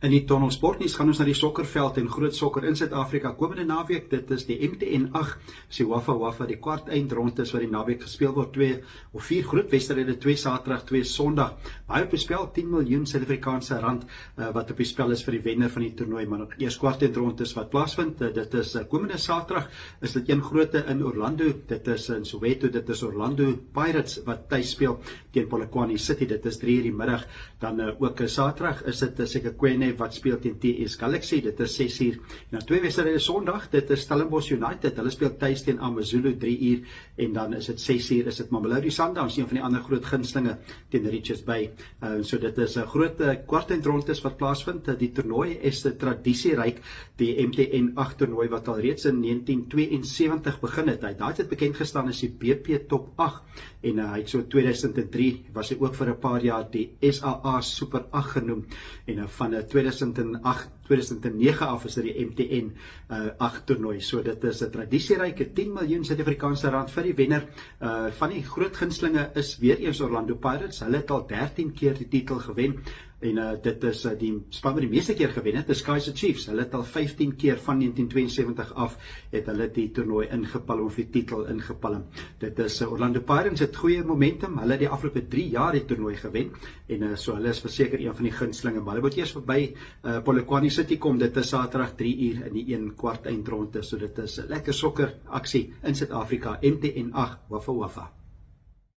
In die Tunnel Sportnuus gaan ons na die sokkerveld en groot sokker in Suid-Afrika komende naweek. Dit is die MTN 8, die Wafa die kwart eindronde is wat die naweek gespeel word. 2 of 4 groot wedstryde, 2 Saterdag, 2 Sondag. Baie op die spel, 10 miljoen Suid-Afrikaanse rand wat op die spel is vir die wenner van die toernooi. Maar nog eers kwart eindrondes wat plaasvind. Dit is komende Saterdag is dit een groote in Orlando. Dit is in Soweto, dit is Orlando Pirates wat tuis speel teen Polokwane City. Dit is 3:00 die middag. Dan ook Saterdag is dit Sekhukhune wat speel teen TS Galaxy, dit is 6:00. Nou 2 wedstryde Sondag, dit is Stellenbosch United, hulle speel tuis teen AmaZulu 3:00 en dan is dit 6:00 is dit Mamelodi Sundowns, een van die ander groot gunstelinge teen Richards Bay. So dit is 'n groot kwartfinale wat plaasvind. Die toernooi is tradisieryk, die MTN 8 toernooi wat al reeds in 1972 begin het. Hy daai het bekend gestaan as die BP Top 8 en hy het so 2003 was hy ook vir 'n paar jaar die SAA Super 8 genoem en van 2009 af is dit die MTN 8 toernooi. So dit is 'n tradisieryke 10 miljoen Suid-Afrikaanse rand vir die wenner. Van die groot gunstelinge is weer eens Orlando Pirates. Hulle het al 13 keer die titel gewen. En dit is die span wat die meeste keer gewen het, is Kaizer Chiefs. Hulle het al 15 keer van 1972 af het hulle die toernooi ingepalm of die titel ingepalm. Dit is Orlando Pirates het goeie momentum. Hulle het die afgelope 3 jaar die toernooi gewen en so hulle is verseker een van die gunstelinge. Maar hulle moet eers verby Polokwane City kom. Dit is Saterdag 3:00 in die 1 kwart eindronde. So dit is 'n lekker sokker aksie in Suid-Afrika. MTN 8 Wafa.